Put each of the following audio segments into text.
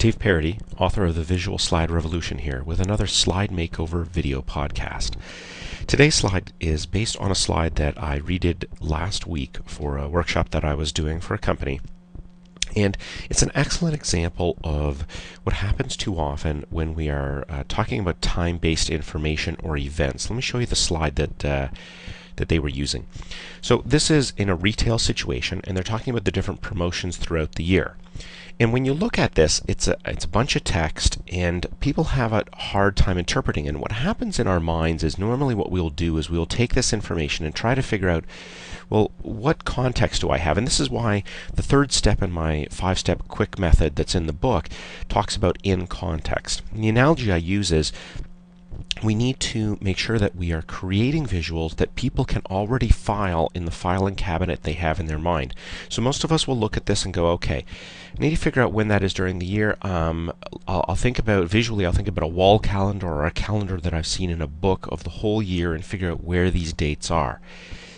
Dave Parody, author of the Visual Slide Revolution here with another slide makeover video podcast. Today's slide is based on a slide that I redid last week for a workshop that I was doing for a company. And it's an excellent example of what happens too often when we are talking about time-based information or events. Let me show you the slide that they were using. So this is in a retail situation, and they're talking about the different promotions throughout the year. And when you look at this, it's a bunch of text, and people have a hard time interpreting. And what happens in our minds is normally what we'll do is we'll take this information and try to figure out, well, what context do I have? And this is why the third step in my 5-step quick method that's in the book talks about in context. And the analogy I use is we need to make sure that we are creating visuals that people can already file in the filing cabinet they have in their mind. So most of us will look at this and go, okay, I need to figure out when that is during the year. I'll think about, visually, I'll think about a wall calendar or a calendar that I've seen in a book of the whole year and figure out where these dates are.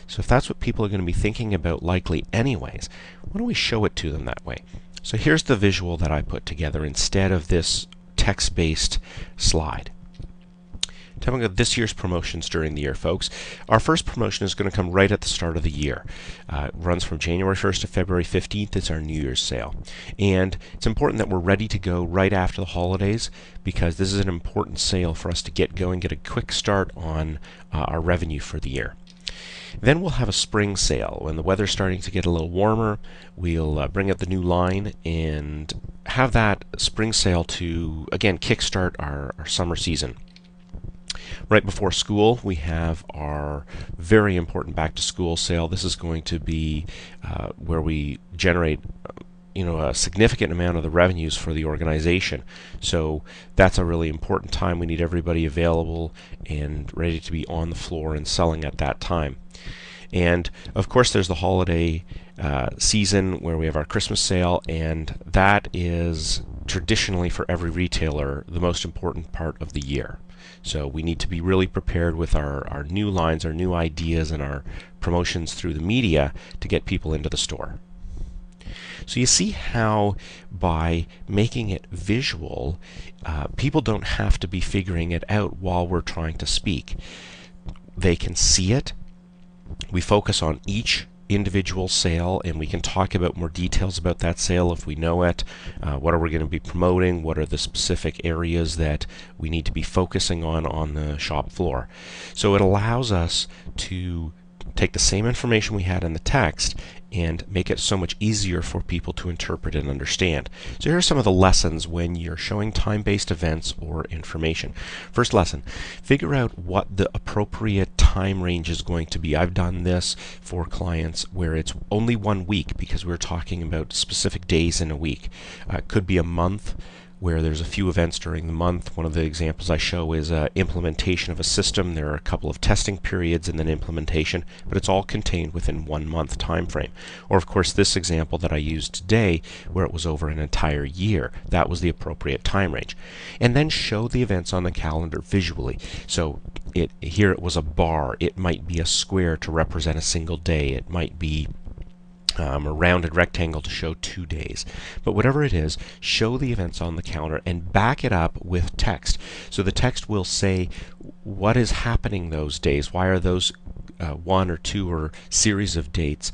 So if that's what people are going to be thinking about likely anyways, why don't we show it to them that way? So here's the visual that I put together instead of this text-based slide. Talking about this year's promotions during the year, folks. Our first promotion is going to come right at the start of the year. It runs from January 1st to February 15th. It's our New Year's sale. And it's important that we're ready to go right after the holidays because this is an important sale for us to get going, get a quick start on our revenue for the year. Then we'll have a spring sale. When the weather's starting to get a little warmer, we'll bring out the new line and have that spring sale to, again, kickstart our summer season. Right before school, we have our very important back-to-school sale. This is going to be where we generate a significant amount of the revenues for the organization. So that's a really important time. We need everybody available and ready to be on the floor and selling at that time. And of course there's the holiday season where we have our Christmas sale, and that is traditionally for every retailer the most important part of the year. So we need to be really prepared with our new lines, our new ideas, and our promotions through the media to get people into the store. So you see how by making it visual, people don't have to be figuring it out while we're trying to speak. They can see it. We focus on each individual sale, and we can talk about more details about that sale if we know it. What are we going to be promoting? What are the specific areas that we need to be focusing on the shop floor? So it allows us to take the same information we had in the text and make it so much easier for people to interpret and understand. So here are some of the lessons when you're showing time-based events or information. First lesson, figure out what the appropriate time range is going to be. I've done this for clients where it's only 1 week because we're talking about specific days in a week. It could be a month where there's a few events during the month. One of the examples I show is implementation of a system. There are a couple of testing periods and then implementation, but it's all contained within 1 month time frame. Or of course this example that I used today where it was over an entire year. That was the appropriate time range. And then show the events on the calendar visually. So here it was a bar. It might be a square to represent a single day. It might be a rounded rectangle to show 2 days. But whatever it is, show the events on the calendar and back it up with text. So the text will say what is happening those days. Why are those 1 or 2 or series of dates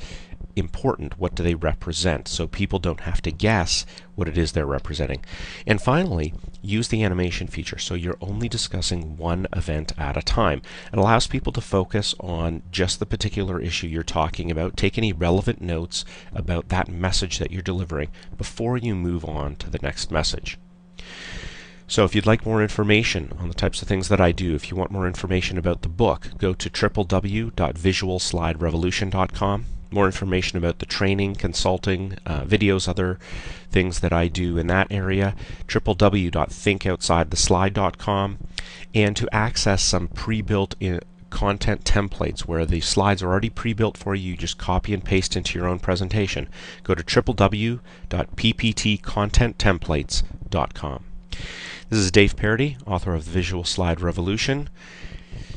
important? What do they represent? So people don't have to guess what it is they're representing. And finally, use the animation feature. So you're only discussing one event at a time. It allows people to focus on just the particular issue you're talking about. Take any relevant notes about that message that you're delivering before you move on to the next message. So if you'd like more information on the types of things that I do, if you want more information about the book, go to www.visualsliderevolution.com. More information about the training, consulting, videos, other things that I do in that area, www.ThinkOutsideTheSlide.com. And to access some pre-built content templates where the slides are already pre-built for you, just copy and paste into your own presentation, go to www.pptcontenttemplates.com. This is Dave Parody, author of The Visual Slide Revolution.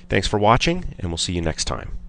Thanks for watching, and we'll see you next time.